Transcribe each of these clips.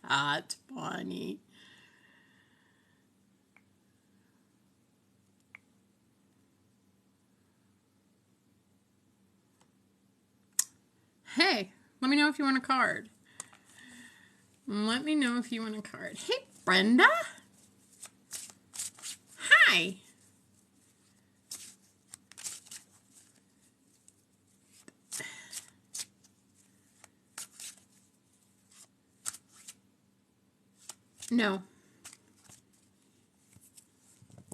That's funny. Hey, let me know if you want a card. Let me know if you want a card. Hey, Brenda. Hi. No.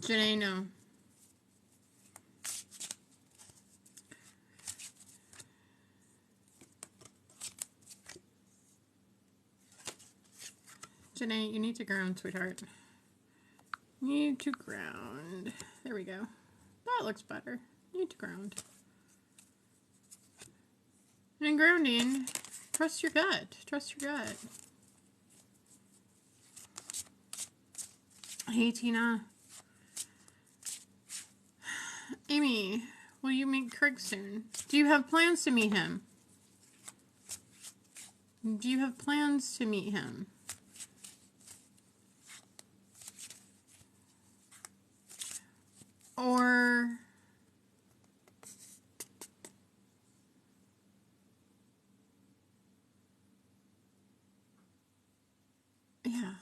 Janae, no. Janae, you need to ground, sweetheart. You need to ground. There we go. That looks better. You need to ground. And in grounding, trust your gut. Trust your gut. Hey, Tina. Amy, will you meet Craig soon? Do you have plans to meet him? Do you have plans to meet him? Or... yeah,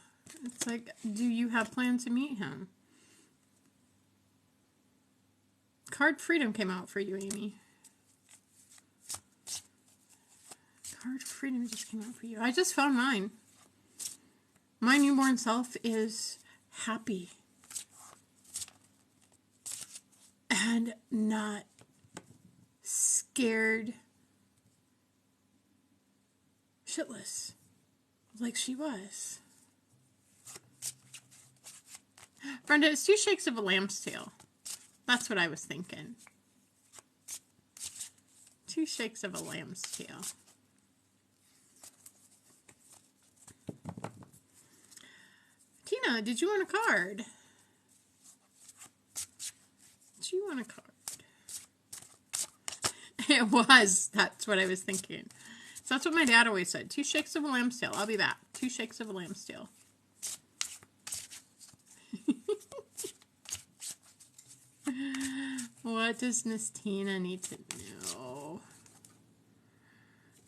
it's like, do you have plans to meet him? Card Freedom came out for you, Amy. Card Freedom just came out for you. I just found mine. My newborn self is happy and not scared shitless like she was. Brenda, it's 2 shakes of a lamb's tail. That's what I was thinking. 2 shakes of a lamb's tail. Tina, did you want a card? Did you want a card? It was. That's what I was thinking. So that's what my dad always said. 2 shakes of a lamb's tail. I'll be back. 2 shakes of a lamb's tail. What does Miss Tina need to know?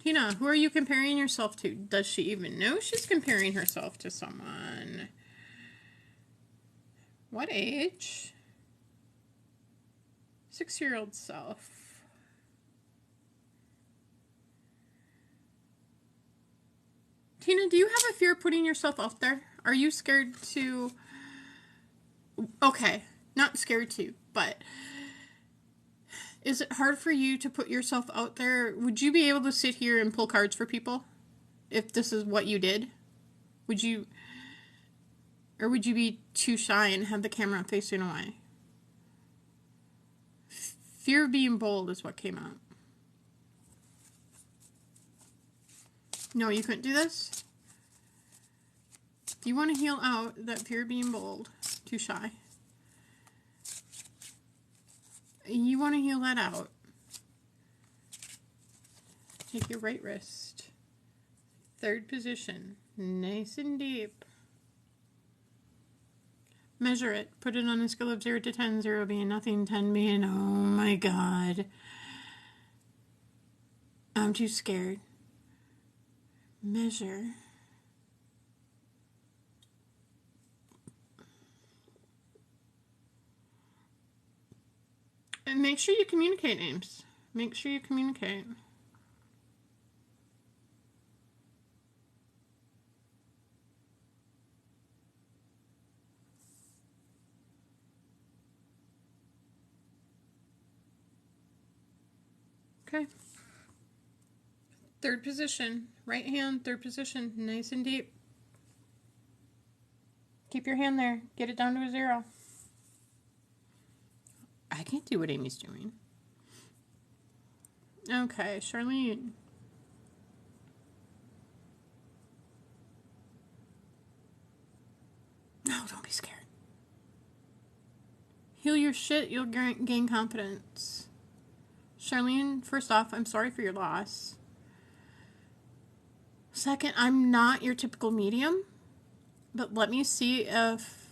Tina, who are you comparing yourself to? Does she even know she's comparing herself to someone? What age? 6-year-old self. Tina, do you have a fear of putting yourself out there? Are you scared to... okay, not scared to, but... is it hard for you to put yourself out there? Would you be able to sit here and pull cards for people? If this is what you did? Would you... or would you be too shy and have the camera facing away? Fear of being bold is what came out. No, you couldn't do this? You want to heal out that fear of being bold. Too shy. You want to heal that out. Take your right wrist. 3rd position. Nice and deep. Measure it. Put it on a scale of 0 to 10. 0 being nothing, 10 being, oh my god. I'm too scared. Measure. And make sure you communicate, Ames. Make sure you communicate. Okay. 3rd position. Right hand, 3rd position. Nice and deep. Keep your hand there. Get it down to a 0. I can't do what Amy's doing. Okay, Charlene. No, don't be scared. Heal your shit, you'll gain confidence. Charlene, first off, I'm sorry for your loss. Second, I'm not your typical medium, but let me see if...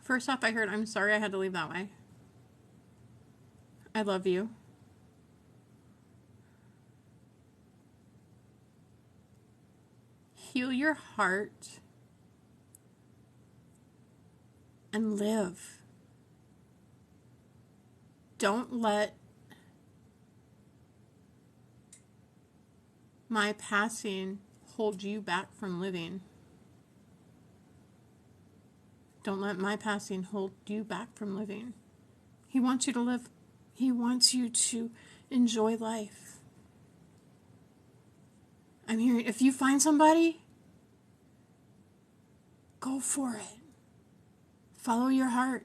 First off, I heard, I'm sorry I had to leave that way. I love you. Heal your heart and live. Don't let my passing hold you back from living. Don't let my passing hold you back from living. He wants you to live. He wants you to enjoy life. I'm here. If you find somebody, go for it. Follow your heart.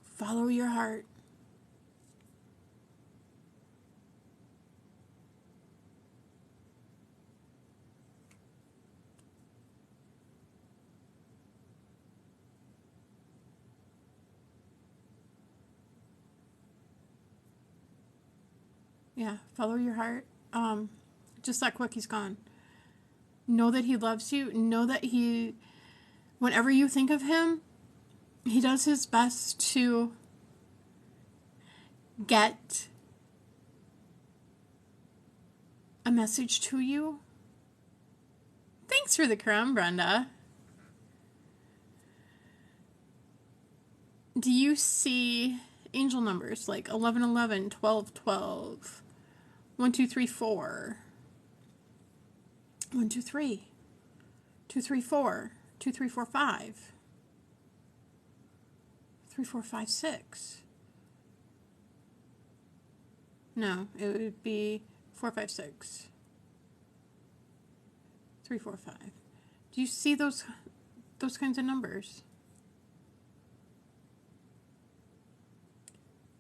Follow your heart. Yeah, follow your heart. Just that quick, he's gone. Know that he loves you. Know that he, whenever you think of him, he does his best to get a message to you. Thanks for the crumb, Brenda. Do you see angel numbers like 1111, 1212, 1234, 123, 234, 2345, 3456? No, it would be 456, 345. Do you see those kinds of numbers?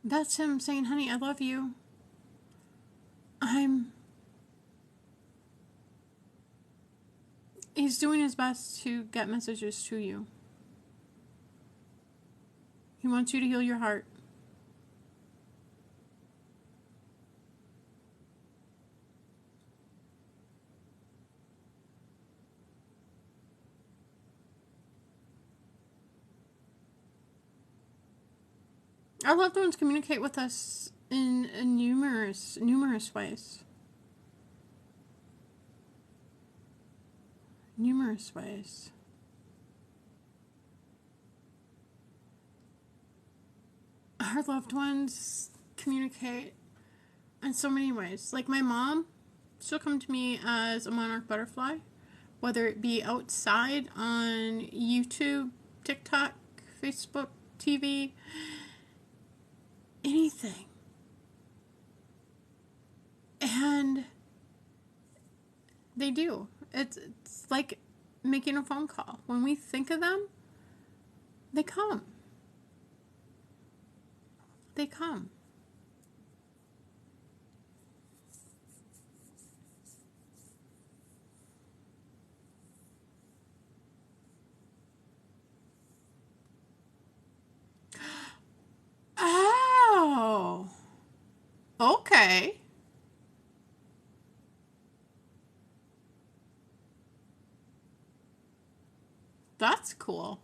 That's him saying, honey, I love you. He's doing his best to get messages to you. He wants you to heal your heart. Our loved ones communicate with us in numerous ways. Numerous ways. Our loved ones communicate in so many ways. Like my mom, she'll come to me as a monarch butterfly, whether it be outside on YouTube, TikTok, Facebook, TV, anything. And they do. It's like making a phone call. When we think of them, they come. They come. Oh. Okay. That's cool.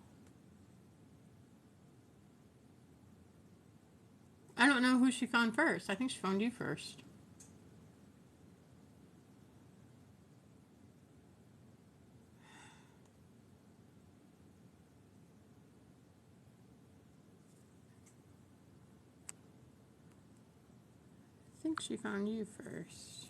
I don't know who she found first. I think she found you first. I think she found you first.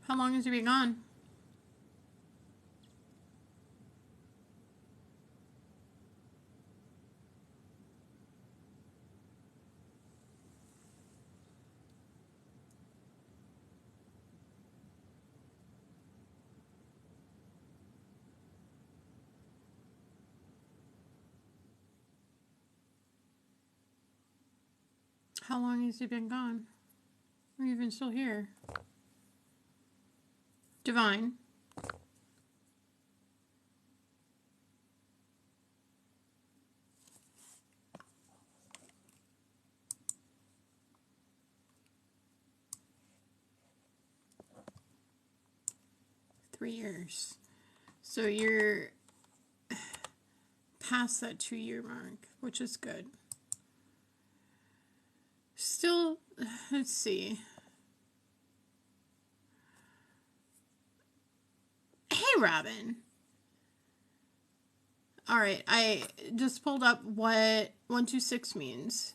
How long has he been gone? How long has he been gone? Are you even still here? Divine. Three years. So you're past that 2-year mark, which is good. Still, let's see. Hey, Robin. All right, I just pulled up what 126 means.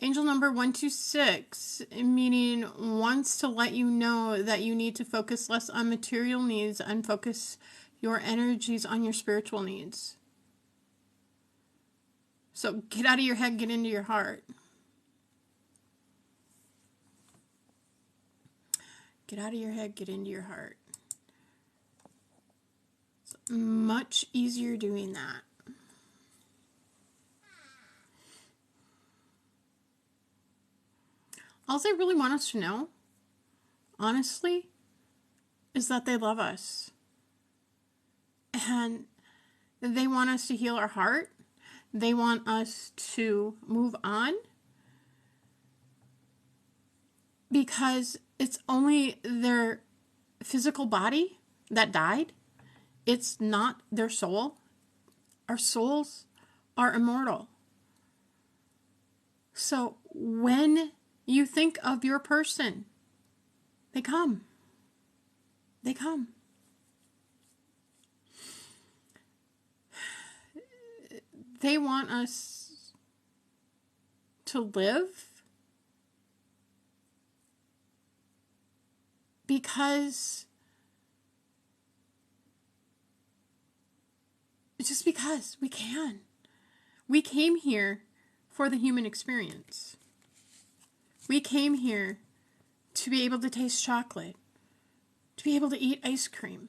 Angel number 126, meaning wants to let you know that you need to focus less on material needs and focus your energies on your spiritual needs. So get out of your head, get into your heart. Get out of your head, get into your heart. It's much easier doing that. All they really want us to know, honestly, is that they love us. And they want us to heal our heart. They want us to move on. Because it's only their physical body that died. It's not their soul. Our souls are immortal. So when you think of your person, they come. They come. They want us to live because we can. We came here for the human experience. We came here to be able to taste chocolate, to be able to eat ice cream,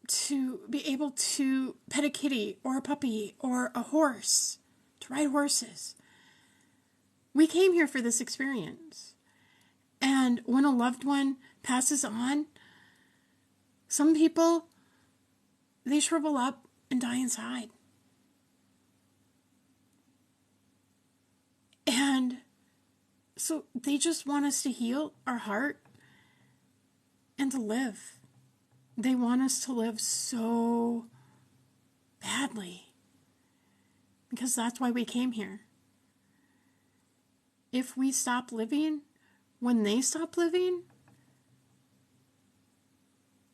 to be able to pet a kitty or a puppy or a horse, to ride horses. We came here for this experience. And when a loved one passes on, some people, they shrivel up and die inside. And so they just want us to heal our heart and to live. They want us to live so badly. Because that's why we came here. If we stop living, when they stop living,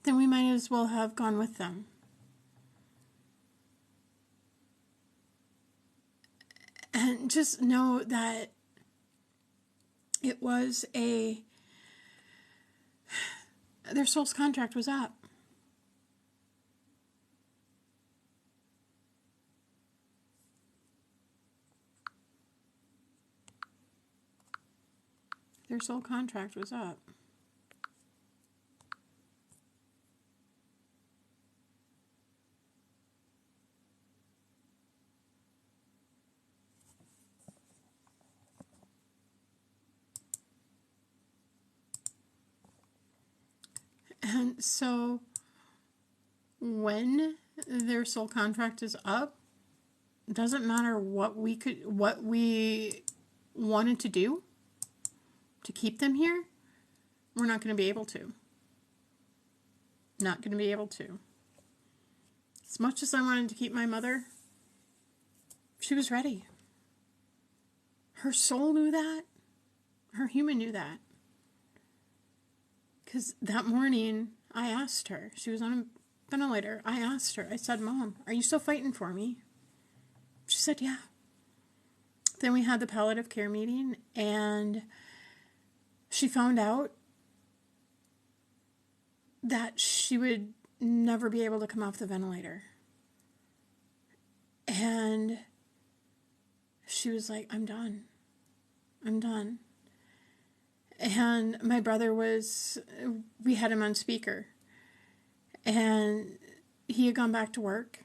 then we might as well have gone with them. And just know that it was their soul's contract was up. Their soul contract was up. And so when their soul contract is up, it doesn't matter what we wanted to do to keep them here, we're not going to be able to. Not going to be able to. As much as I wanted to keep my mother, she was ready. Her soul knew that. Her human knew that. Because that morning, I asked her. She was on a ventilator. I asked her. I said, Mom, are you still fighting for me? She said, yeah. Then we had the palliative care meeting, and she found out that she would never be able to come off the ventilator. And she was like, I'm done. I'm done. And my brother we had him on speaker. And he had gone back to work.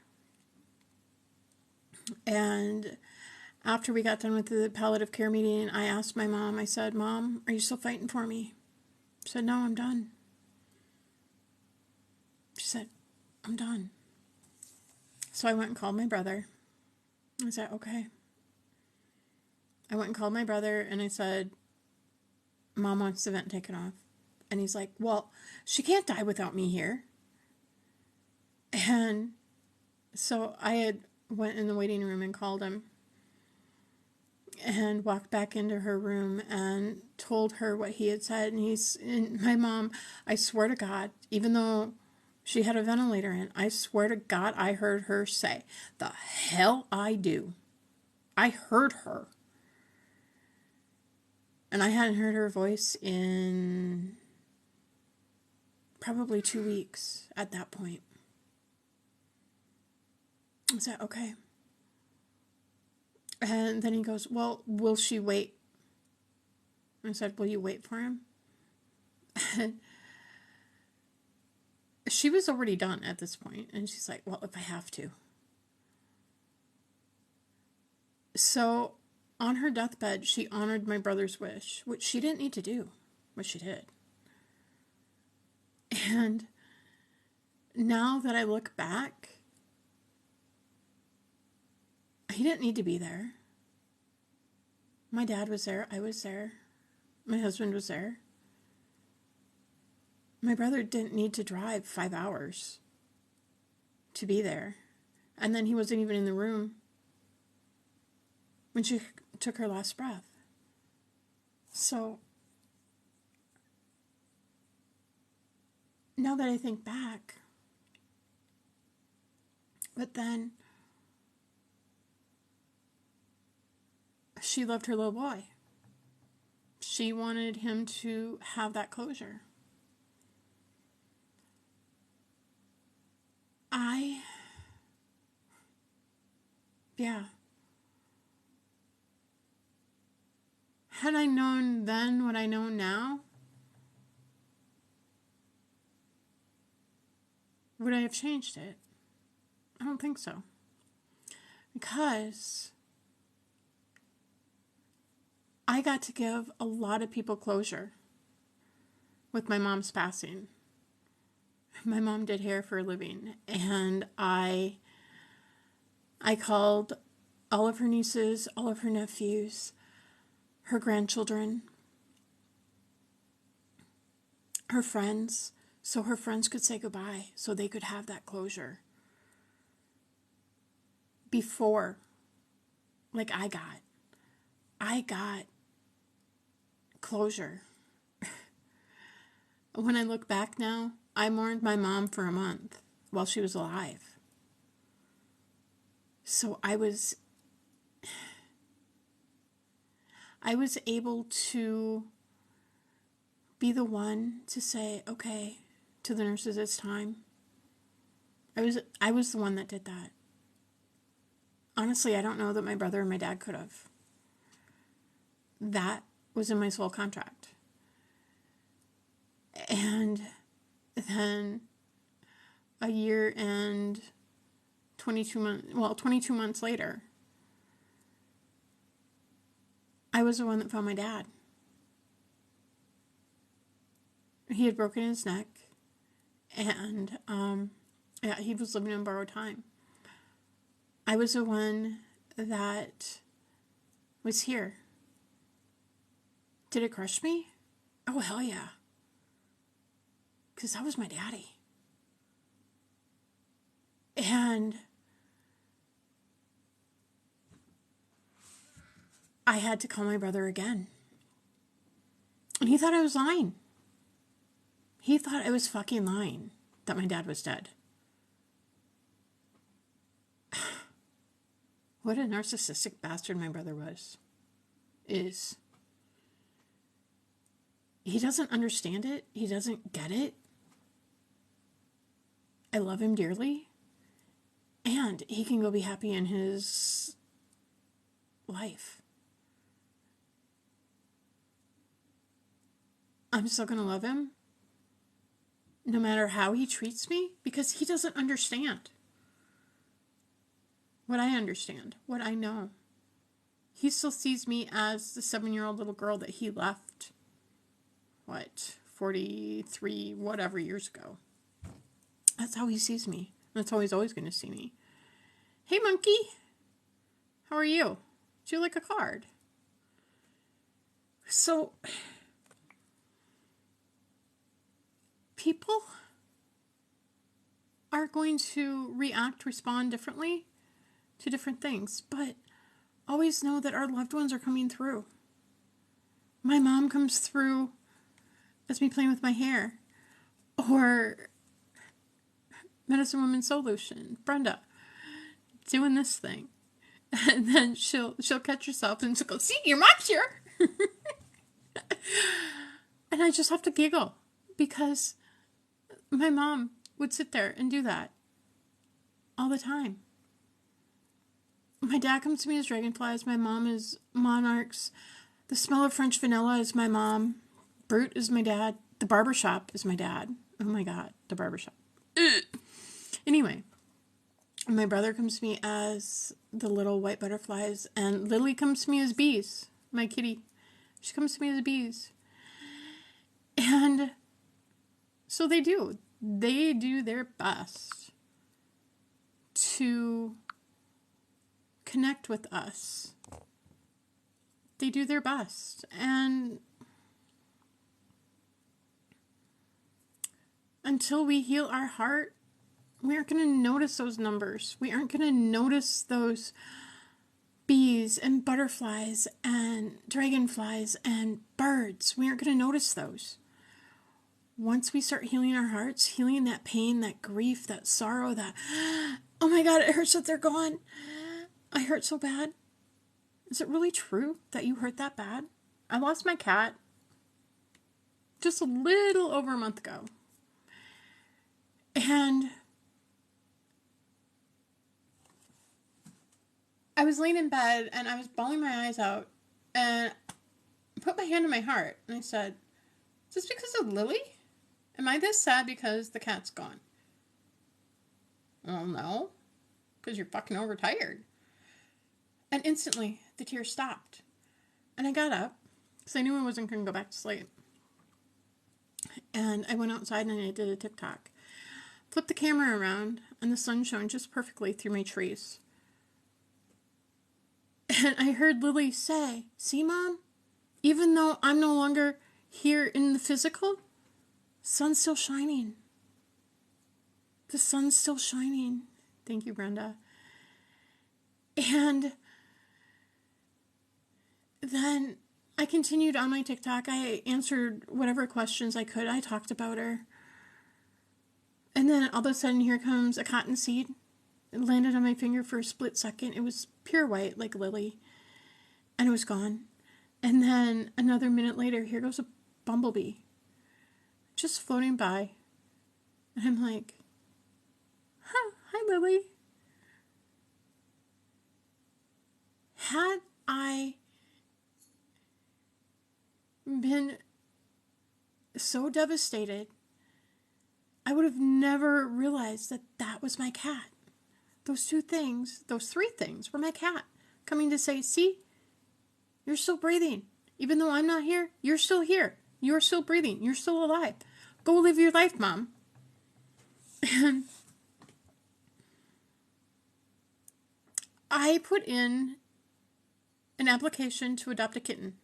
And After we got done with the palliative care meeting, I asked my mom, I said, Mom, are you still fighting for me? She said, no, I'm done. She said, I'm done. So I went and called my brother. I said, okay. I went and called my brother and I said, Mom wants the vent taken off. And he's like, well, she can't die without me here. And so I had went in the waiting room and called him and walked back into her room and told her what he had said. And my mom, I swear to God, even though she had a ventilator in, I swear to God, I heard her say, the hell I do. I heard her. And I hadn't heard her voice in probably 2 weeks at that point. I said, okay. And then he goes, well, will she wait? I said, will you wait for him? She was already done at this point. And she's like, well, if I have to. So on her deathbed, she honored my brother's wish, which she didn't need to do, but she did. And now that I look back, he didn't need to be there. My dad was there. I was there. My husband was there. My brother didn't need to drive 5 hours to be there. And then he wasn't even in the room when she took her last breath. So now that I think back, but then she loved her little boy. She wanted him to have that closure. Had I known then what I know now, would I have changed it? I don't think so. Because I got to give a lot of people closure with my mom's passing. My mom did hair for a living, and I called all of her nieces, all of her nephews, her grandchildren, her friends, so her friends could say goodbye, so they could have that closure. Before, like I got closure. When I look back now, I mourned my mom for a month while she was alive. So I was able to be the one to say, okay, to the nurses, it's time. I was the one that did that. Honestly, I don't know that my brother and my dad could have. That was in my soul contract. And then a year and 22 months later, I was the one that found my dad. He had broken his neck, and he was living on borrowed time. I was the one that was here. Did it crush me? Oh, hell yeah. Because that was my daddy. And I had to call my brother again. And he thought I was lying. He thought I was fucking lying that my dad was dead. What a narcissistic bastard my brother is. He doesn't understand it. He doesn't get it. I love him dearly. And he can go be happy in his life. I'm still going to love him, no matter how he treats me, because he doesn't understand what I understand, what I know. he still sees me as the 7-year-old little girl that he left, 43, whatever years ago. That's how he sees me. That's how he's always going to see me. Hey, monkey. How are you? Do you like a card? So, people are going to respond differently to different things, but always know that our loved ones are coming through. My mom comes through as me playing with my hair, or Medicine Woman Solution, Brenda, doing this thing. And then she'll catch herself and she'll go, see, your mom's here. And I just have to giggle because my mom would sit there and do that all the time. My dad comes to me as dragonflies. My mom is monarchs. The smell of French vanilla is my mom. Brute is my dad. The barbershop is my dad. Oh my God, the barbershop. Anyway, my brother comes to me as the little white butterflies, and Lily comes to me as bees, my kitty. She comes to me as bees. And so they do. They do their best to connect with us. They do their best. And until we heal our heart, we aren't going to notice those numbers. We aren't going to notice those bees and butterflies and dragonflies and birds. We aren't going to notice those. Once we start healing our hearts, healing that pain, that grief, that sorrow, that, oh my God, it hurts that they're gone. I hurt so bad. Is it really true that you hurt that bad? I lost my cat just a little over a month ago. And I was laying in bed and I was bawling my eyes out and I put my hand on my heart and I said, is this because of Lily? Am I this sad because the cat's gone? Well, no, because you're fucking overtired. And instantly the tears stopped. And I got up because I knew I wasn't going to go back to sleep. And I went outside and I did a TikTok. Flipped the camera around and the sun shone just perfectly through my trees. And I heard Lily say, see, Mom, even though I'm no longer here in the physical, sun's still shining. The sun's still shining. Thank you, Brenda. And then I continued on my TikTok. I answered whatever questions I could. I talked about her. And then all of a sudden, here comes a cotton seed. It landed on my finger for a split second. It was pure white, like Lily. And it was gone. And then another minute later, here goes a bumblebee. Just floating by. And I'm like, hi, Lily. Had I been so devastated, I would have never realized that that was my cat. Those two things, those three things were my cat coming to say, see, you're still breathing. Even though I'm not here, you're still here. You're still breathing. You're still alive. Go live your life, Mom. And I put in an application to adopt a kitten.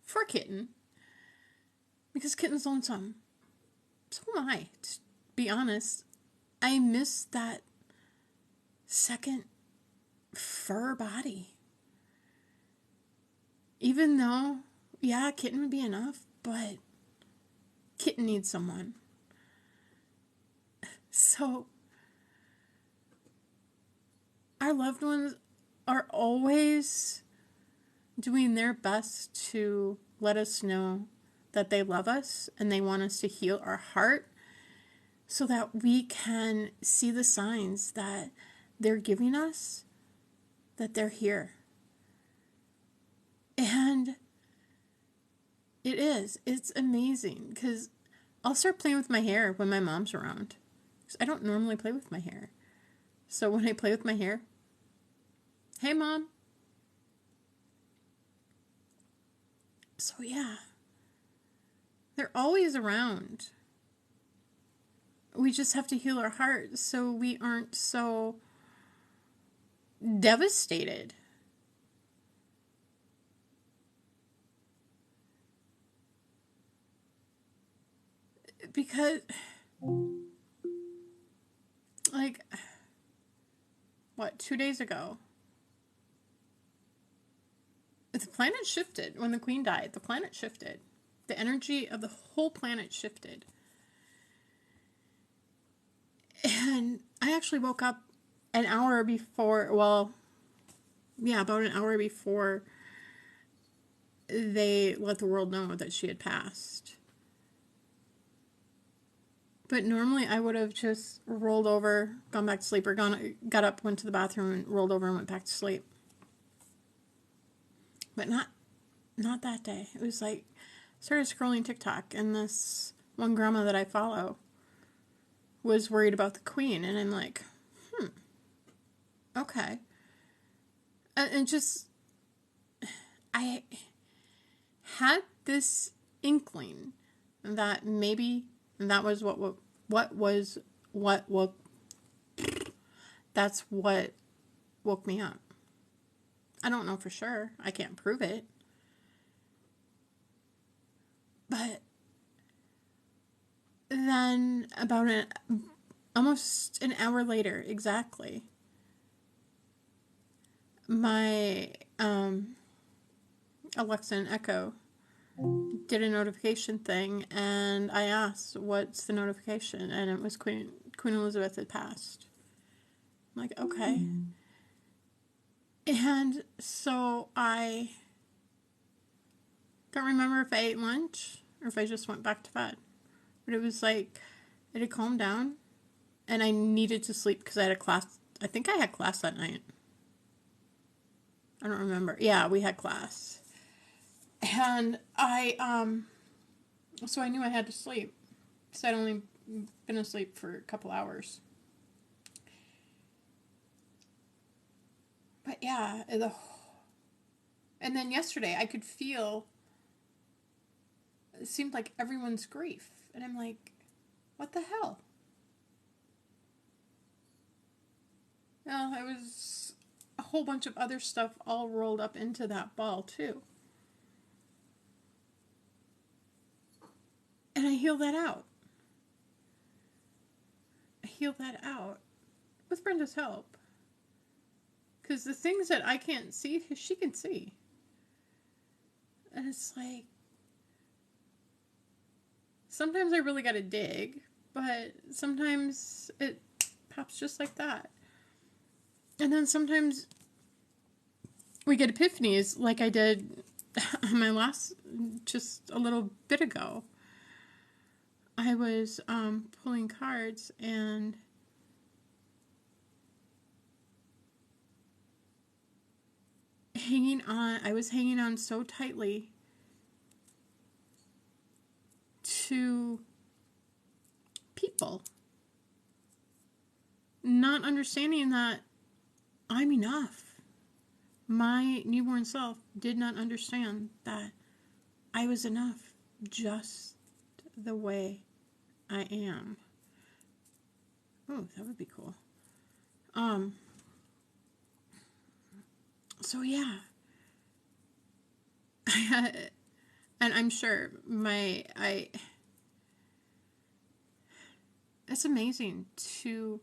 For a kitten. Because kitten's lonesome. So am I, to be honest. I miss that second fur body. Even though, yeah, kitten would be enough, but kitten needs someone. So, our loved ones are always doing their best to let us know that they love us and they want us to heal our heart so that we can see the signs that they're giving us, that they're here. And it's amazing because I'll start playing with my hair when my mom's around. I don't normally play with my hair. So when I play with my hair, hey, Mom, yeah, they're always around. We just have to heal our hearts so we aren't so devastated. Because, like, what, 2 days ago, the planet shifted. When the Queen died, the planet shifted. The energy of the whole planet shifted. And I actually woke up an hour before, well, yeah, about an hour before they let the world know that she had passed. But normally I would have just rolled over, gone back to sleep, or got up, went to the bathroom, and rolled over and went back to sleep. But not that day. It was like, started scrolling TikTok, and this one grandma that I follow was worried about the Queen, and I'm like, okay. And just, I had this inkling that maybe that was that's what woke me up. I don't know for sure. I can't prove it. But then almost an hour later, exactly, my Alexa and Echo did a notification thing, and I asked, what's the notification? And it was Queen Elizabeth had passed. I'm like, okay. And so I don't remember if I ate lunch or if I just went back to bed. But it was like, it had calmed down, and I needed to sleep because I had a class. I think I had class that night. I don't remember. Yeah, we had class. And so I knew I had to sleep. Because I'd only been asleep for a couple hours. But yeah, and then yesterday I could feel, it seemed like everyone's grief. And I'm like, what the hell? Well, it was a whole bunch of other stuff all rolled up into that ball too. And I healed that out. With Brenda's help. Because the things that I can't see, she can see. And it's like, sometimes I really gotta dig, but sometimes it pops just like that. And then sometimes we get epiphanies like I did on my last, just a little bit ago. I was pulling cards, and I was hanging on so tightly to people, not understanding that I'm enough. My newborn self did not understand that I was enough just the way I am. Oh, that would be cool. So yeah. And I'm sure it's amazing to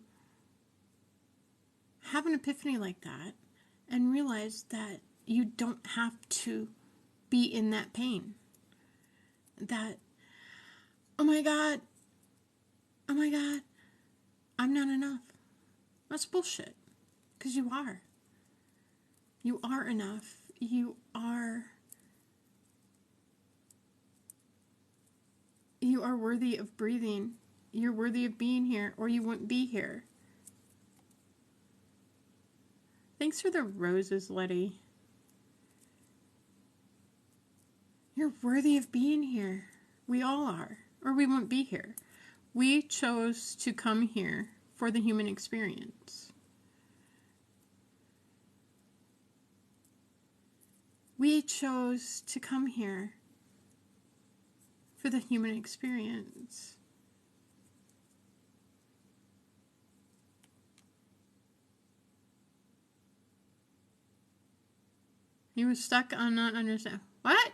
have an epiphany like that and realize that you don't have to be in that pain. That, oh my God, I'm not enough. That's bullshit. Because you are. You are enough. You are worthy of breathing. You're worthy of being here, or you wouldn't be here. Thanks for the roses, Letty. You're worthy of being here. We all are, or we wouldn't be here. We chose to come here for the human experience. We chose to come here for the human experience. He was stuck on not understand. What?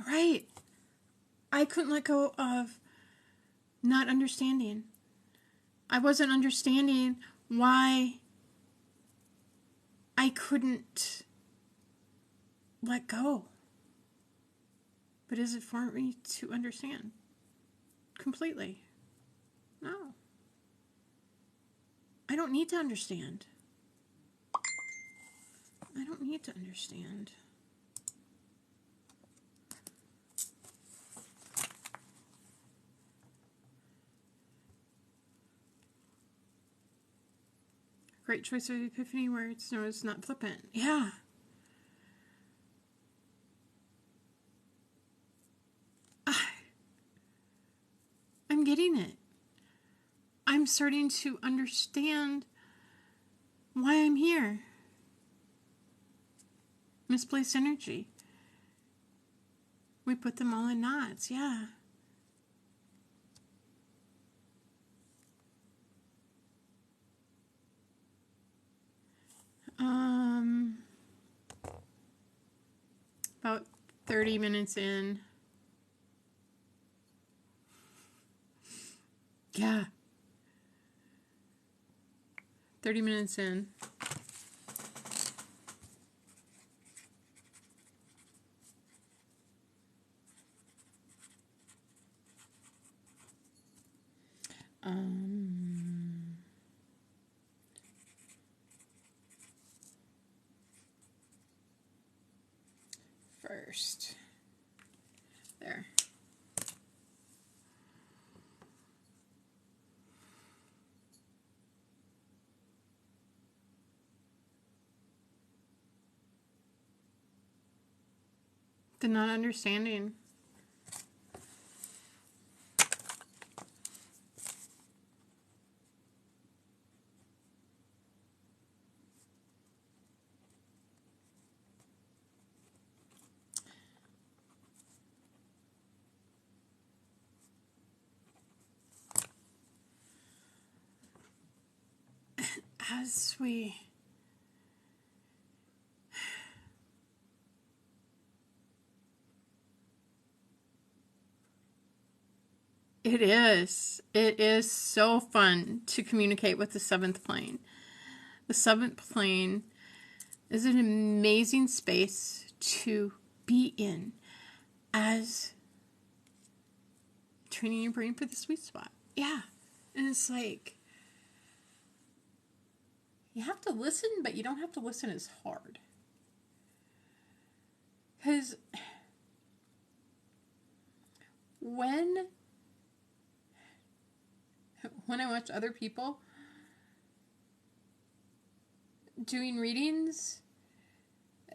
Right. I couldn't let go of not understanding. I wasn't understanding why I couldn't let go. But is it for me to understand? Completely. No. I don't need to understand. I don't need to understand. Great choice of epiphany words. No, it's not flippant. Yeah. I'm getting it. I'm starting to understand why I'm here. Misplaced energy. We put them all in knots. Yeah. About 30 minutes in. Yeah. 30 minutes in. First. There. The not understanding. As we It is. It is so fun to communicate with the seventh plane. The seventh plane is an amazing space to be in as training your brain for the sweet spot. Yeah. And it's like, you have to listen, but you don't have to listen as hard. Because when I watch other people doing readings,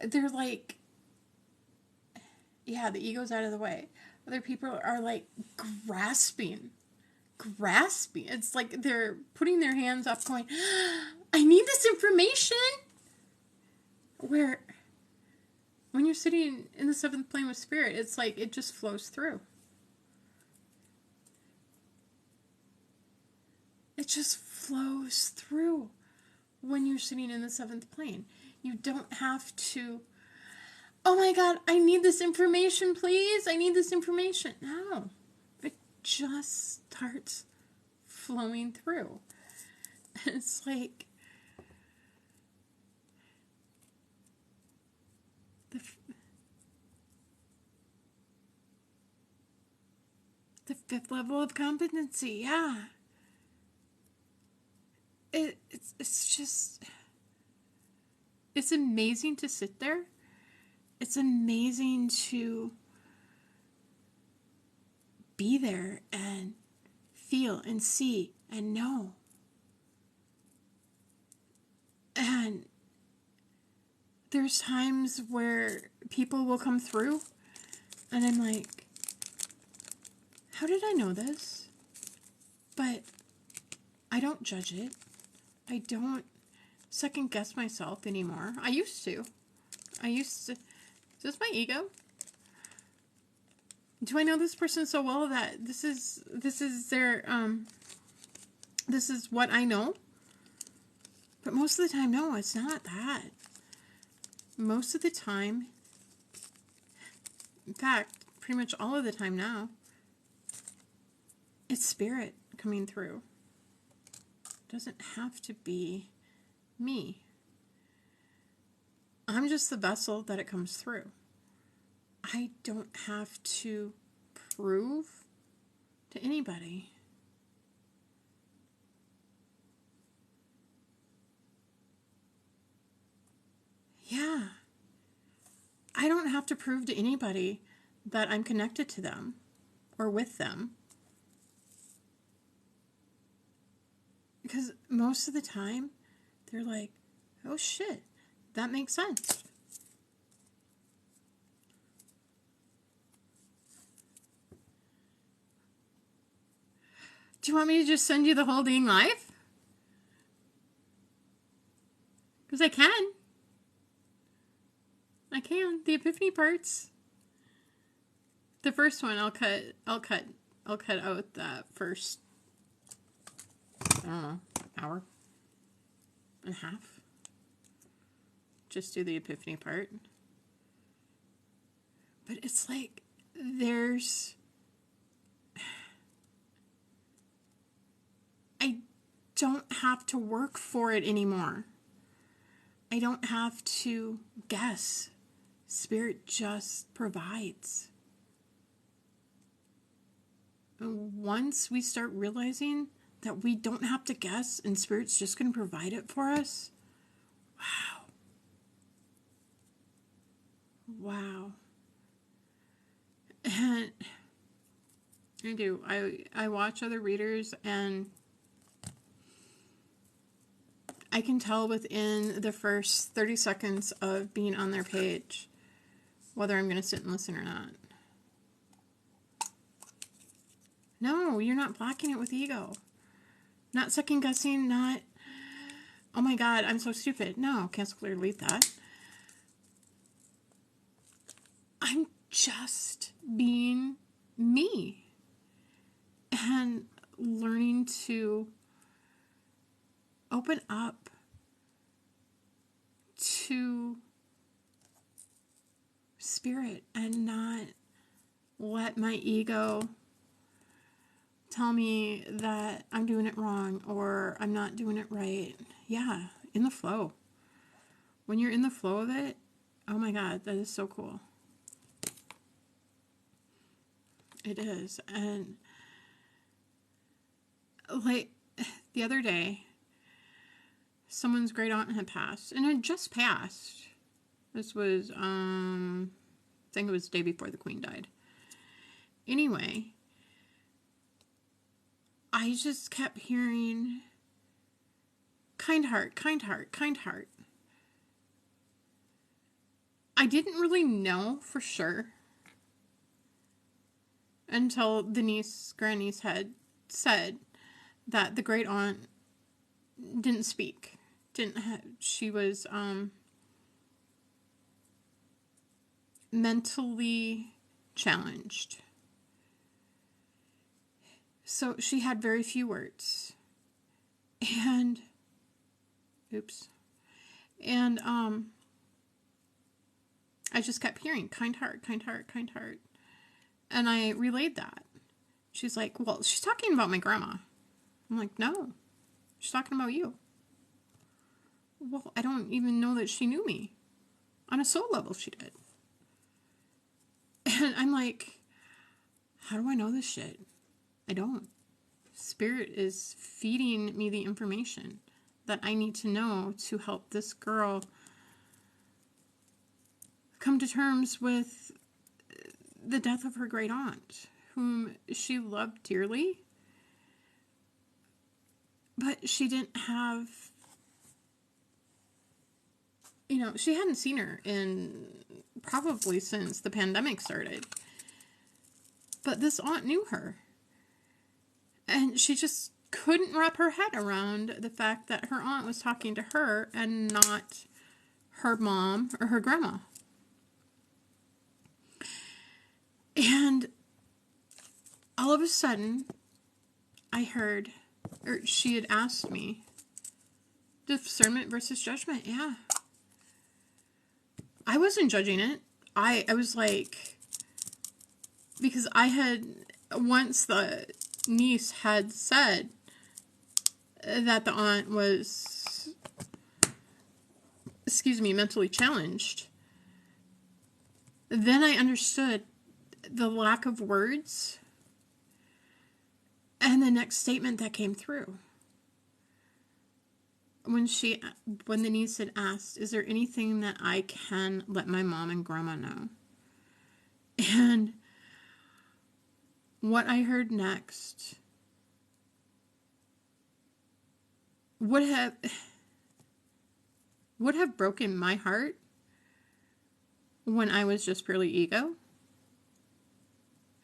they're like, yeah, the ego's out of the way. Other people are like grasping. It's like they're putting their hands up going, I need this information. Where when you're sitting in the seventh plane with spirit, it's like it just flows through. It just flows through when you're sitting in the seventh plane. You don't have to, oh my God, I need this information, please. I need this information. No. It just starts flowing through. It's like the fifth level of competency. Yeah. It's just, it's amazing to sit there. It's amazing to be there and feel and see and know. And there's times where people will come through and I'm like, how did I know this? But I don't judge it. I don't second guess myself anymore. I used to. Is this my ego? Do I know this person so well that this is their, this is what I know? But most of the time, no, it's not that. Most of the time, in fact, pretty much all of the time now, it's spirit coming through. It doesn't have to be me. I'm just the vessel that it comes through. I don't have to prove to anybody. Yeah. I don't have to prove to anybody that I'm connected to them or with them. Because most of the time, they're like, oh shit, that makes sense. Do you want me to just send you the whole dang live? Because I can. I can. The epiphany parts. The first one, I'll cut out that first, I don't know, hour and a half. Just do the epiphany part. But it's like, I don't have to work for it anymore. I don't have to guess. Spirit just provides. And once we start realizing that we don't have to guess and Spirit's just going to provide it for us, wow. Wow. And I do. I watch other readers and I can tell within the first 30 seconds of being on their page whether I'm going to sit and listen or not. No, you're not blocking it with ego. Not second guessing, not, oh my God, I'm so stupid. No, cancel, clear, delete that. I'm just being me and learning to open up to Spirit and not let my ego tell me that I'm doing it wrong or I'm not doing it right. Yeah, in the flow. When you're in the flow of it, oh my God, that is so cool. It is. And like the other day, someone's great aunt had passed, and it just passed. This was, I think it was the day before the Queen died. Anyway, I just kept hearing, kind heart, kind heart, kind heart. I didn't really know for sure until the grandniece had said that the great aunt didn't speak. She was mentally challenged. So she had very few words. And I just kept hearing kind heart, kind heart, kind heart. And I relayed that. She's like, well, she's talking about my grandma. I'm like, no, she's talking about you. Well, I don't even know that she knew me. On a soul level, she did. And I'm like, how do I know this shit? I don't. Spirit is feeding me the information that I need to know to help this girl come to terms with the death of her great aunt, whom she loved dearly, but she didn't have she hadn't seen her in probably since the pandemic started. But this aunt knew her. And she just couldn't wrap her head around the fact that her aunt was talking to her and not her mom or her grandma. And all of a sudden, I heard, or she had asked me, discernment versus judgment. Yeah. I wasn't judging it. I was like, because I had, once the niece had said that the aunt was, mentally challenged, then I understood the lack of words and the next statement that came through. When the niece had asked, is there anything that I can let my mom and grandma know? And what I heard next would have broken my heart when I was just purely ego.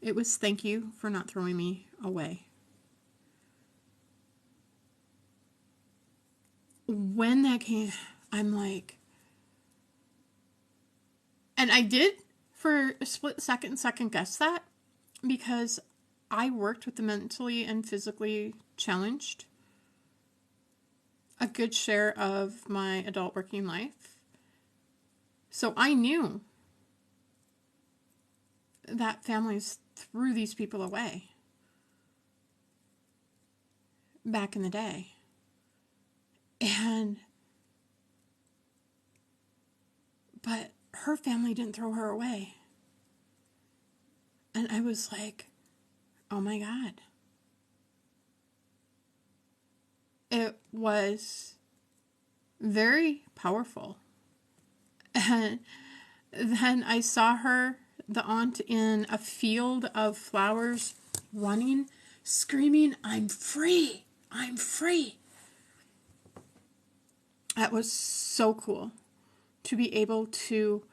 It was, thank you for not throwing me away. When that came, I'm like, and I did for a split second guess that, because I worked with the mentally and physically challenged a good share of my adult working life. So I knew that families threw these people away back in the day. But her family didn't throw her away. And I was like, oh my God. It was very powerful. And then I saw her, the aunt, in a field of flowers, running, screaming, I'm free, I'm free. That was so cool to be able to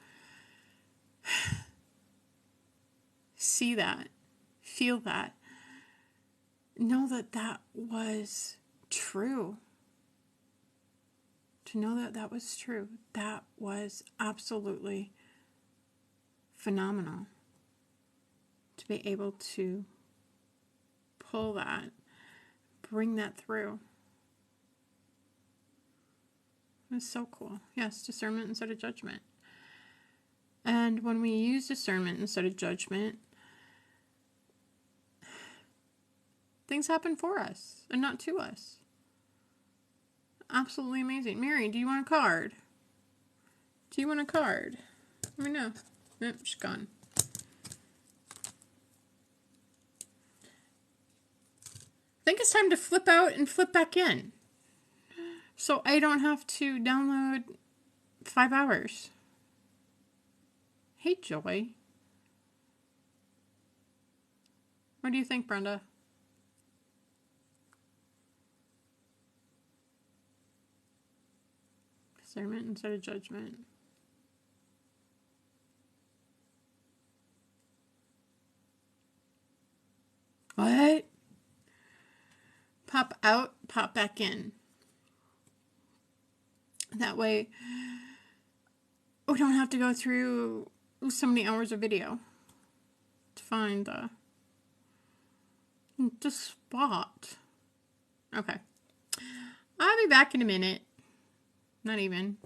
see that, feel that, know that that was true. To know that that was true, that was absolutely phenomenal. To be able to pull that, bring that through. It was so cool. Yes, discernment instead of judgment. And when we use discernment instead of judgment, things happen for us and not to us. Absolutely amazing. Mary, do you want a card? Do you want a card? Let me know. Nope, she's gone. I think it's time to flip out and flip back in, so I don't have to download 5 hours. Hey, Joy. What do you think, Brenda? Discernment instead of judgment. What? Pop out, pop back in. That way, we don't have to go through so many hours of video to find the spot. Okay. I'll be back in a minute. Not even.